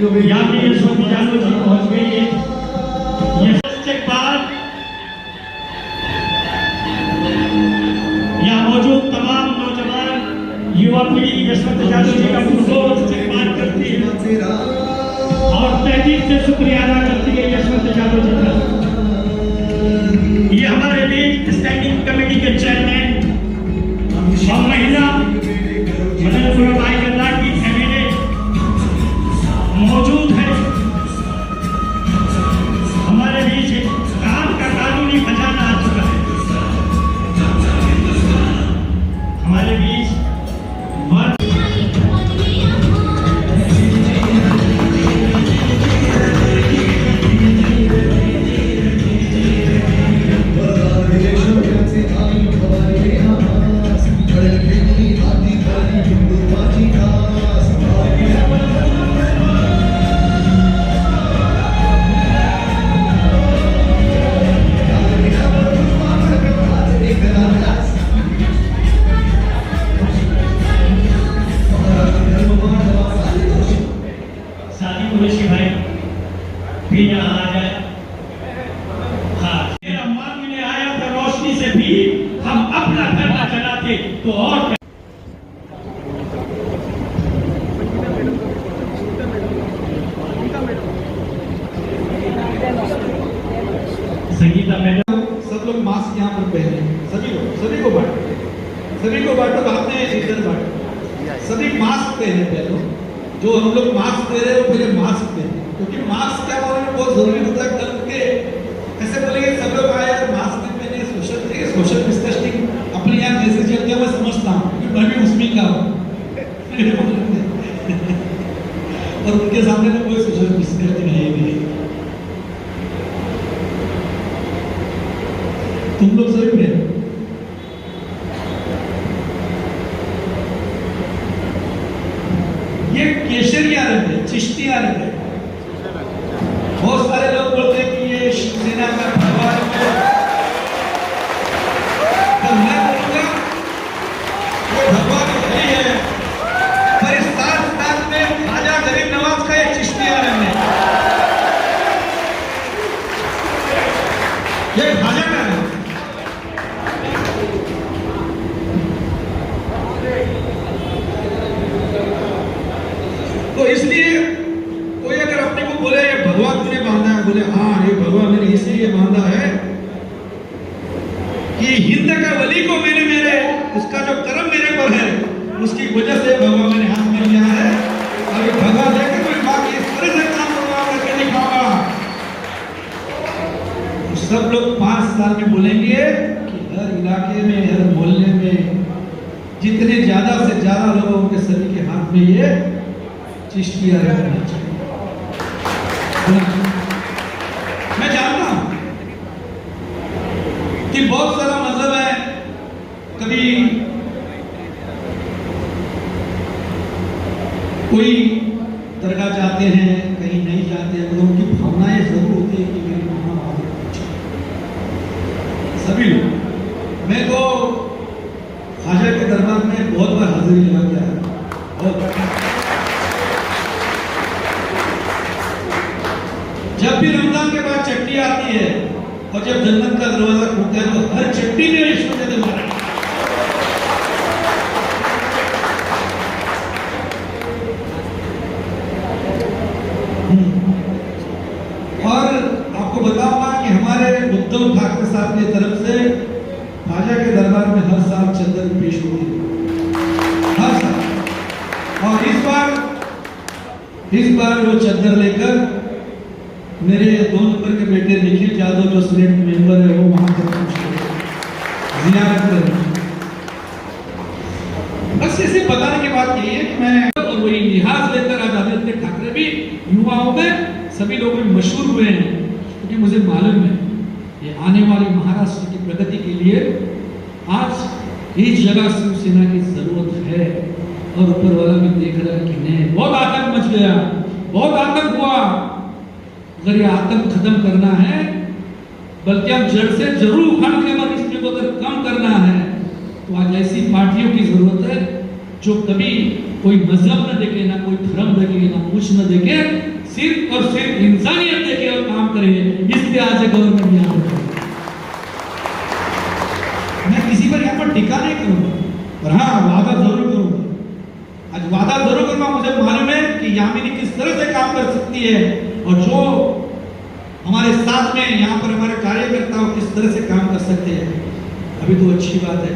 यहाँ पे यशवंत यादव जी पहुंच गई है। के बाद यहाँ मौजूद तमाम नौजवान युवा पीढ़ी यशवंत यादव जी का पुरजोर इस्तेमाल करती है और तहजीब से शुक्रिया अदा करती है यशवंत यादव जी का। ये हमारे बीच स्टैंडिंग कमेटी के चेयरमैन और महिला मदनपुरा भाई गद्दा की एमएलए मौजूद है हमारे बीच। काम का कानूनी खजाना आ चुका है हमारे बीच। तो और संगीता मैडम सब लोग मास्क यहाँ पर पहने, सभी को बांटो, बाद में इधर बांटो। सभी मास्क पहने पहले, जो हम लोग मास्क दे रहे हैं वो पहले मास्क पहने, क्योंकि मास्क क्या बोलने में बहुत जरूरी होता है। कल के ऐसे बोलेंगे सब लोग आए मास्क नहीं पहने, सोशल डिस्टेंसिंग अपने यहाँ जैसे चलते हैं मैं समझता हूँ, क्योंकि मैं भी उसमें का हूँ और उनके सामने तो कोई सोशल डिस्टेंसिंग है ही नहीं। तुम लोग सही में ये केसरिया रंग है, चिश्तिया रंग है। बहुत सारे लोग बोलते हैं कि ये शिवसेना का भगवा रंग है, तो मैं बोलूंगा ये भगवा नहीं है, पर इस साथ में राजा गरीब नवाज का ये चिश्तिया रंग है। ये भाजपा का है। तो इसलिए कोई अगर अपने को बोले ये भगवा तूने बांधा है, बोले हाँ ये भगवा मैंने इसलिए बांधा है कि हिंद का वली को मैंने मेरे उसका जो कर्म मेरे पर है उसकी वजह से भगवा मैंने हाथ में लिया है। और ये भगवा लेकर कोई बाकी इस तरह से काम करके दिखाऊंगा। तो सब लोग 5 साल में बोलेंगे कि हर इलाके में हर मोहल्ले में जितने ज्यादा से ज्यादा लोगों के सभी के हाथ में ये चिश्तिया रहना चाहिए। मैं जानता हूं कि बहुत सारा मजहब है, कभी कोई दरगाह जाते हैं कहीं नहीं जाते हैं, लोगों की भावनाएं जरूर होती है कि मेरी मामा सभी लोग। मैं तो ख्वाजा के दरबार में बहुत बार हाजिरी लगा गया है, बहुत। जब भी रमजान के बाद चट्टी आती है और जब जन्नत का दरवाजा खुलता है तो हर चट्टी में ईश्वर के दरबार और आपको बताऊंगा कि हमारे उद्धव ठाकरे साहब की तरफ से ख्वाजा के दरबार में हर साल चंदन पेश होती है, हर साल। और इस बार वो चंदन लेकर मेरे 2 नंबर के बेटे निखिल यादव जो सीनेट मेंबर है वो वहां पर जियारत कर। बस इसे बताने की बात यही है कि मैं और वही लिहाज लेकर आज आदित्य ठाकरे भी युवाओं में सभी लोग में मशहूर हुए हैं, क्योंकि मुझे मालूम है ये आने वाली महाराष्ट्र की प्रगति के लिए आज इस जगह शिवसेना की जरूरत है। और ऊपर वाला भी देख रहा है कि नहीं, बहुत आतंक मच गया, बहुत आतंक हुआ। अगर ये आतंक खत्म करना है, बल्कि हम जड़ से जरूर उखाड़ के इसमें को अगर कम करना है, तो आज ऐसी पार्टियों की जरूरत है जो कभी कोई मजहब न देखे, ना कोई धर्म देखे, ना कुछ न देखे, सिर्फ और सिर्फ इंसानियत देखे और काम करे, इस लिहाज से गवर्नमेंट यहाँ पर। मैं किसी पर यहाँ पर टिका नहीं करूंगा, पर हाँ वादा जरूर करूंगा। आज वादा जरूर करूंगा, मुझे मालूम है कि यामिनी किस तरह से काम कर सकती है और जो हमारे साथ में यहाँ पर हमारे कार्यकर्ता किस तरह से काम कर सकते हैं। अभी तो अच्छी बात है,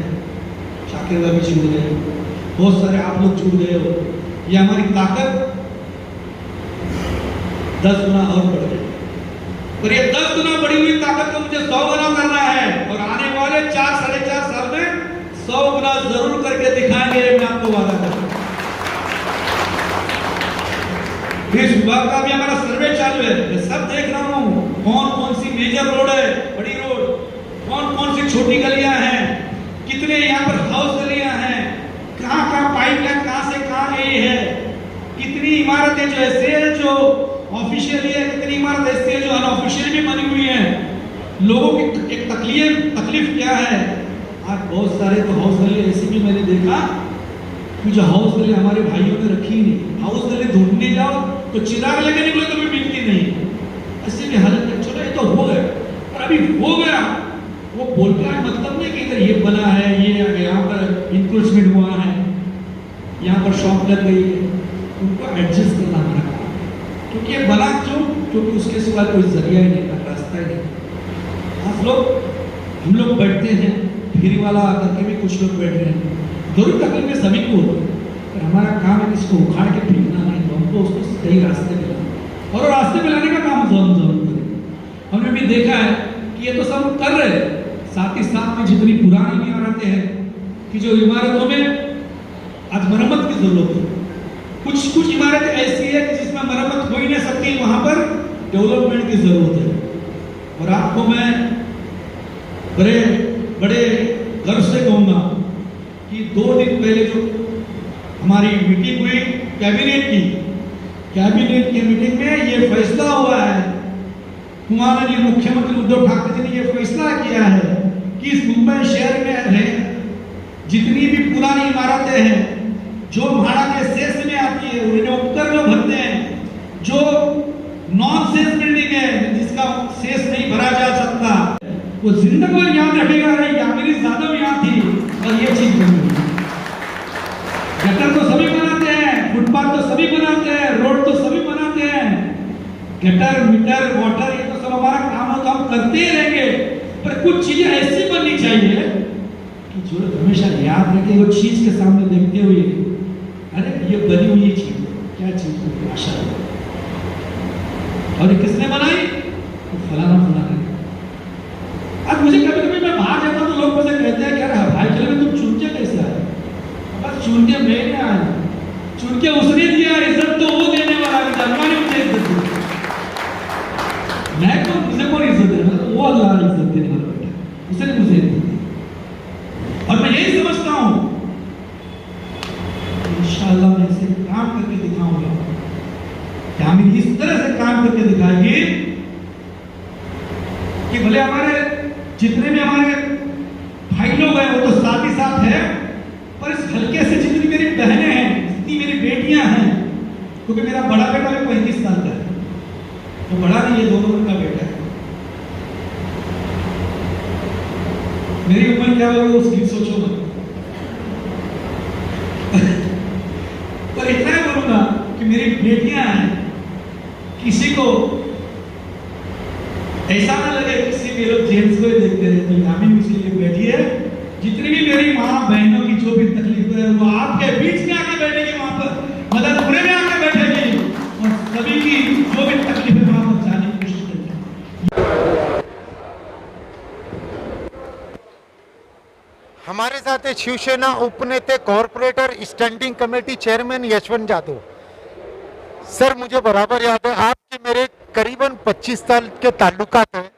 शाकिर भाई भी जुड़ गए, बहुत सारे आप लोग जुड़ गए हो, ये हमारी ताकत 10 गुना और बढ़ गई। पर ये 10 गुना बढ़ी हुई ताकत को मुझे 100 गुना करना है और आने वाले 4-4.5 साल में 100 गुना जरूर करके दिखाएंगे, मैं आपको वादा करता हूं। इस विभाग का भी हमारा सर्वे चालू है, मैं सब देख रहा हूं कौन कौन सी मेजर रोड है, बड़ी रोड, कौन कौन सी छोटी गलियां हैं, कितने यहाँ पर हाउस गलियां हैं, कहाँ कहाँ पाइपलाइन कहाँ से कहाँ गई है, कितनी इमारतें जो ऐसे हैं जो ऑफिशियली है, कितनी इमारत ऐसी है जो अनऑफिशियली भी बनी हुई है। लोगों की एक तकलीफ क्या है। आज बहुत सारे तो हाउस गली ऐसी भी मैंने देखा कि जो हाउस गली हमारे भाइयों ने रखी ही नहीं, हाउस गली ढूंढने जाओ तो चिराग लेके निकलो तो भी मिलती नहीं, ऐसे भी हालत है। चलो ये तो हो गया, पर अभी हो गया वो बोल का मतलब नहीं कि इधर ये बना है, ये यहाँ पर इंक्रोचमेंट हुआ है, यहाँ पर शॉप लग गई है, उनको एडजस्ट करना हमारा काम है। क्योंकि ये बना क्यों, क्योंकि उसके सिवा कोई जरिया ही नहीं था, रास्ता ही नहीं। हम लोग बैठते हैं, फेरी वाला करके भी कुछ लोग बैठ रहे हैं, जरूर तकलीफ में सभी को होती है, पर हमारा काम है इसको उखाड़ के फेंकना नहीं, तो हमको उसको सही रास्ते पे लाना और रास्ते पे लाने का काम जरूर करें। हमने भी देखा है कि ये तो सब कर रहे हैं, साथ ही साथ में जितनी पुरानी इमारतें हैं कि जो इमारतों में आज मरम्मत की जरूरत है, कुछ इमारतें ऐसी है कि जिसमें मरम्मत हो ही नहीं सकती, वहां पर डेवलपमेंट की जरूरत है। और आपको मैं बड़े गर्व से कहूंगा कि 2 दिन पहले जो हमारी मीटिंग हुई कैबिनेट की मीटिंग में ये फैसला हुआ है, माननीय मुख्यमंत्री उद्धव ठाकरे जी ने ये फैसला किया है कि इस मुंबई शहर में जितनी भी पुरानी इमारतें हैं जो भाड़ा के सेस में आती है उन्हें उपकर लोग भरते हैं, जो नॉन सेस बिल्डिंग है जिसका सेस नहीं भरा जा सकता, वो जिंदगी भर याद रखेगा अरे यामिनी यादव यहाँ थी और ये चीज बनी। गटर तो सभी बनाते हैं, फुटपाथ तो सभी बनाते हैं, रोड तो सभी बनाते हैं, गटर मीटर वाटर ये तो सब हमारा काम है, तो हम करते ही रहेंगे। पर कुछ चीजें ऐसी बननी चाहिए कि जो हमेशा याद रखे, वो चीज के सामने देखते हुए अरे ये बनी हुई चीज क्या चीज है, माशाअल्लाह, और ये किसने बनाई, तो फलाना। अब मुझे कभी कभी मैं बाहर जाता हूँ तो लोग मुझे कहते हैं क्या भाई चलो तुम चुन के कैसे आए। बस चुन के मैं नहीं आया, चुन के उसने दिया, इज्जत तो वो देने वाला है, अल्लाह ने मुझे इज्जत दी, मैं तो मुझे कौन इज्जत देना, तो वो अल्लाह ने इज्जत देने वाला बेटा, उसने मुझे इज्जत दी। और मैं यही समझता हूँ इंशाअल्लाह मैं इसे काम करके दिखाऊंगा, यामिनी इस तरह से काम करके दिखाएंगे कि भले हमारे जितने भी हमारे भाई लोग हैं वो तो साथ ही साथ है, पर इस हल्के से जितनी मेरी बहनें हैं, जितनी मेरी बेटियां हैं, क्योंकि मेरा बड़ा बेटा भी 35 साल का है, तो बड़ा नहीं, ये 2 नंबर का बेटा है, मेरी उम्र क्या होगी उसकी सोचो मत। पर इतना ही बोलूंगा कि मेरी बेटियां हैं, किसी को ऐसा ना लगे किसी भी लोग जेम्स को ही देखते रहे, तो यामिनी इसलिए बैठी है, जितनी भी मेरी माँ बहनों की जो भी तकलीफ है वो आपके बीच में आके बैठेगी, वहां पर मददपुरे में आके बैठेगी और सभी की जो भी तकलीफ है वहां पर जाने की कोशिश करेगी। हमारे साथ है शिवसेना उपनेते corporator standing committee chairman Yashwant Jadhav. Sir मुझे बराबर याद है आपके मेरे करीबन 25 साल के ताल्लुकात हैं,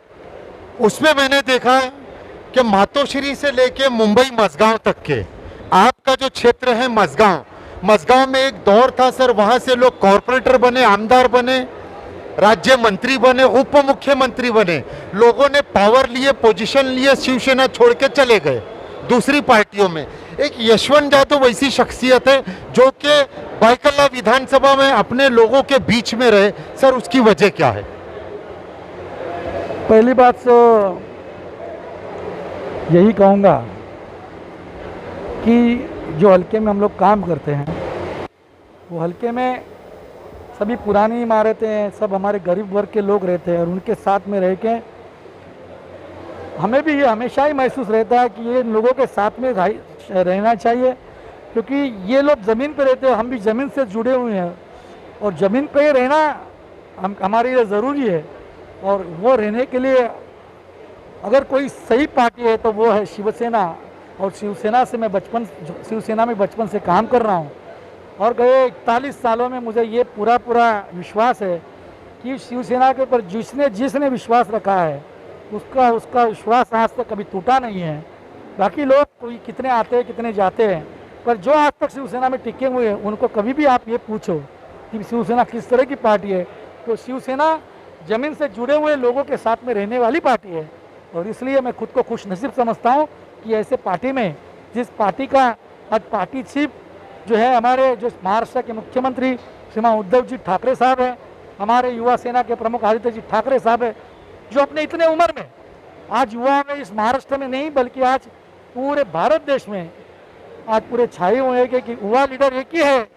उसमें मैंने देखा कि मातोश्री से लेके मुंबई मसगांव तक के आपका जो क्षेत्र है मसगांव में एक दौर था सर, वहाँ से लोग कॉर्पोरेटर बने, आमदार बने, राज्य मंत्री बने, उप मुख्यमंत्री बने, लोगों ने पावर लिए, पोजीशन लिए, शिवसेना छोड़ के चले गए दूसरी पार्टियों में। एक यशवंत यादव वैसी शख्सियत है जो कि बाइकल्ला विधानसभा में अपने लोगों के बीच में रहे। सर, उसकी वजह क्या है? पहली बात तो यही कहूँगा कि जो हल्के में हम लोग काम करते हैं वो हल्के में सभी पुरानी इमारतें हैं, सब हमारे गरीब वर्ग के लोग रहते हैं और उनके साथ में रह के हमें भी ये हमेशा ही महसूस रहता है कि ये लोगों के साथ में रहना चाहिए, क्योंकि ये लोग ज़मीन पे रहते हैं, हम भी ज़मीन से जुड़े हुए हैं और ज़मीन पे रहना हमारे लिए ज़रूरी है। और वो रहने के लिए अगर कोई सही पार्टी है तो वो है शिवसेना। और शिवसेना से मैं शिवसेना में बचपन से काम कर रहा हूँ और गए 41 सालों में मुझे ये पूरा विश्वास है कि शिवसेना के ऊपर जिसने विश्वास रखा है उसका विश्वास आज तक कभी टूटा नहीं है। बाकी लोग कोई कितने आते हैं कितने जाते हैं, पर जो आज तक शिवसेना में टिके हुए हैं उनको कभी भी आप ये पूछो कि शिवसेना किस तरह की पार्टी है, तो शिवसेना ज़मीन से जुड़े हुए लोगों के साथ में रहने वाली पार्टी है। और इसलिए मैं खुद को खुश नसीब समझता हूँ कि ऐसे पार्टी में, जिस पार्टी का आज पार्टी चीफ जो है हमारे जो महाराष्ट्र के मुख्यमंत्री श्रीमान उद्धव जी ठाकरे साहब हैं, हमारे युवा सेना के प्रमुख आदित्य जी ठाकरे साहब हैं, जो अपने इतने उम्र में आज युवा में इस महाराष्ट्र में नहीं बल्कि आज पूरे भारत देश में आज पूरे छाए हुए हैं कि युवा लीडर एक ही है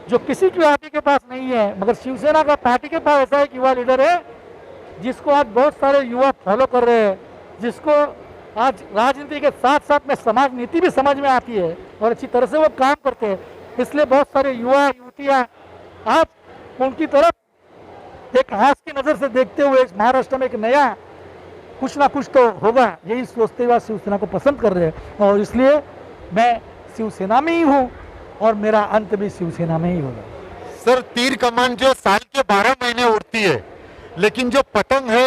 जो किसी की पार्टी के पास नहीं है, मगर शिवसेना का पार्टी के पास ऐसा एक युवा लीडर है जिसको आज बहुत सारे युवा फॉलो कर रहे हैं, जिसको आज राजनीति के साथ साथ में समाज नीति भी समझ में आती है और अच्छी तरह से वो काम करते हैं। इसलिए बहुत सारे युवा युवतियाँ आज उनकी तरफ एक हास की नज़र से देखते हुए इस महाराष्ट्र में एक नया कुछ ना कुछ तो होगा यही सोचते हुए शिवसेना को पसंद कर रहे हैं और इसलिए मैं शिवसेना में ही हूँ और मेरा अंत भी शिवसेना में ही होगा। सर, तीर कमान जो साल के 12 महीने उड़ती है, लेकिन जो पतंग है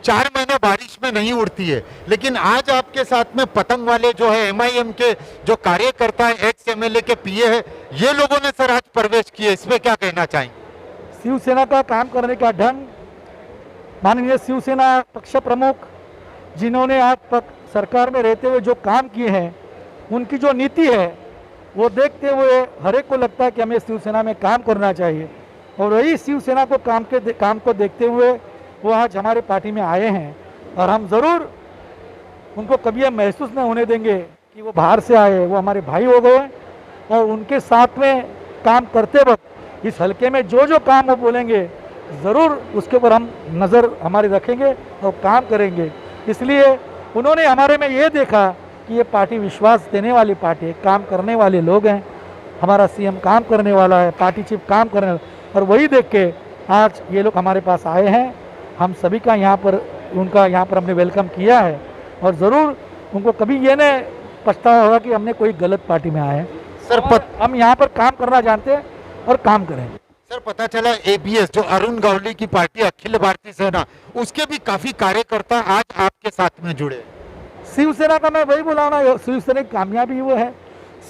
4 महीने बारिश में नहीं उड़ती है। लेकिन आज आपके साथ में पतंग वाले जो है MIM के जो कार्यकर्ता है, एक्स MLA के PA है, ये लोगों ने सर आज प्रवेश किए, इसमें क्या कहना चाहेंगे? शिवसेना का काम करने का ढंग, माननीय शिवसेना पक्ष प्रमुख जिन्होंने आज तक सरकार में रहते हुए जो काम किए हैं, उनकी जो नीति है वो देखते हुए हर एक को लगता है कि हमें शिवसेना में काम करना चाहिए और वही शिवसेना को काम को देखते हुए वो आज हमारे पार्टी में आए हैं। और हम ज़रूर उनको कभी यह महसूस नहीं होने देंगे कि वो बाहर से आए, वो हमारे भाई हो गए और उनके साथ में काम करते वक्त इस हल्के में जो काम वो बोलेंगे ज़रूर उसके ऊपर हम नज़र हमारी रखेंगे और काम करेंगे। इसलिए उन्होंने हमारे में ये देखा कि ये पार्टी विश्वास देने वाली पार्टी है, काम करने वाले लोग हैं, हमारा CM काम करने वाला है, पार्टी चीफ काम करने वाला, और वही देख के आज ये लोग हमारे पास आए हैं। हम सभी का उनका यहाँ पर हमने वेलकम किया है और ज़रूर उनको कभी ये नहीं पछतावा होगा कि हमने कोई गलत पार्टी में आए हैं। सर, हम यहाँ पर काम करना जानते हैं और काम करेंगे। सर, पता चला ABS जो अरुण गौली की पार्टी अखिल भारतीय सेना, उसके भी काफी कार्यकर्ता आज आपके साथ में जुड़े। शिवसेना का मैं वही बोला ना, शिवसेना की कामयाबी वो है,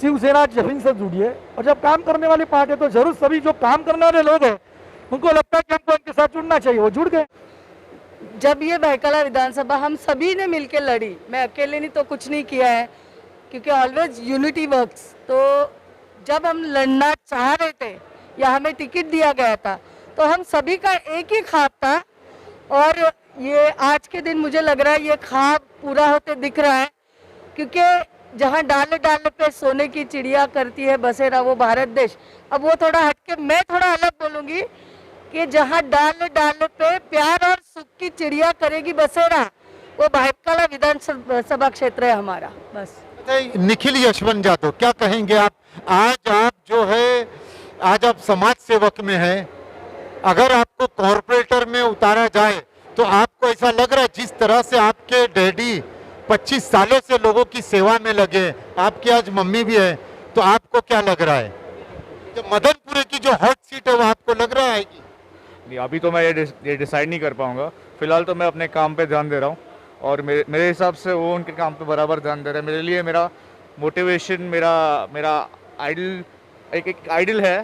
शिवसेना जमीन से जुड़ी है और जब काम करने वाली पार्टी है तो जरूर सभी जो काम करने वाले लोग हैं उनको लगता है कि हमको उनके साथ जुड़ना चाहिए, वो जुड़ गए। जब ये बाइकल्ला विधानसभा हम सभी ने मिलकर लड़ी, मैं अकेले ने तो कुछ नहीं किया है क्योंकि ऑलवेज यूनिटी वर्क्स। तो जब हम लड़ना चाह रहे थे या हमें टिकट दिया गया था तो हम सभी का एक ही ख्वाब था और ये आज के दिन मुझे लग रहा है ये ख्वाब पूरा होते दिख रहा है, क्योंकि जहाँ डाले डाले पे सोने की चिड़िया करती है बसेरा वो भारत देश। अब वो थोड़ा हटके मैं थोड़ा अलग बोलूँगी कि जहाँ डाले डाले पे प्यार और सुख की चिड़िया करेगी बसेरा, वो बाइकल्ला विधानसभा क्षेत्र है हमारा। बस। निखिल यशवंत यादव, क्या कहेंगे आप? आज आप समाज सेवक में हैं, अगर आपको कॉर्पोरेटर में उतारा जाए तो आपको ऐसा लग रहा है जिस तरह से आपके डैडी 25 सालों से लोगों की सेवा में लगे, आपकी आज मम्मी भी है, तो आपको क्या लग रहा है कि मदनपुरे की जो हॉट सीट है वो आपको लग रहा है कि नहीं? अभी तो मैं ये डिसाइड नहीं कर पाऊंगा। फिलहाल तो मैं अपने काम पे ध्यान दे रहा हूँ और मेरे हिसाब से वो उनके काम पे बराबर ध्यान दे रहे हैं। मेरे लिए मेरा मोटिवेशन, मेरा आइडल एक आइडल है,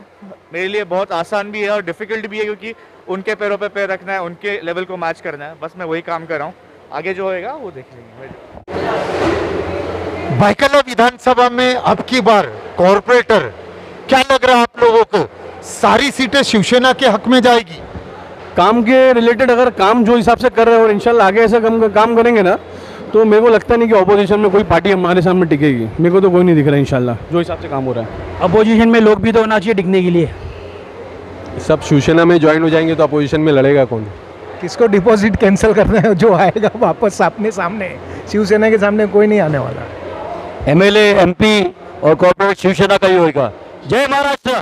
मेरे लिए बहुत आसान भी है और डिफ़िकल्ट भी है, क्योंकि उनके पैरों पे पैर रखना है, उनके लेवल को मैच करना है। बस मैं वही काम कर रहा हूँ, आगे जो होएगा वो देख लेंगे। भायखला विधानसभा में अब की बार कॉरपोरेटर क्या लग रहा है आप लोगों को, सारी सीटें शिवसेना के हक में जाएगी? काम के रिलेटेड अगर काम जो हिसाब से कर रहे हैं और इंशाल्लाह आगे ऐसा काम करेंगे ना, तो मेरे को लगता नहीं कि ऑपोजिशन में कोई पार्टी हमारे सामने टिकेगी। मेरे को तो कोई नहीं दिख रहा है इंशाल्लाह, जो हिसाब से काम हो रहा है। अपोजिशन में लोग भी तो होना चाहिए टिकने के लिए। सब शिवसेना में ज्वाइन हो जाएंगे तो अपोजिशन में लड़ेगा कौन? किसको डिपॉजिट कैंसिल करना है, जो आएगा वापस अपने सामने, शिवसेना के सामने कोई नहीं आने वाला। एमएलए, एमपी और कॉर्पोरेट शिवसेना का ही होगा। जय महाराष्ट्र।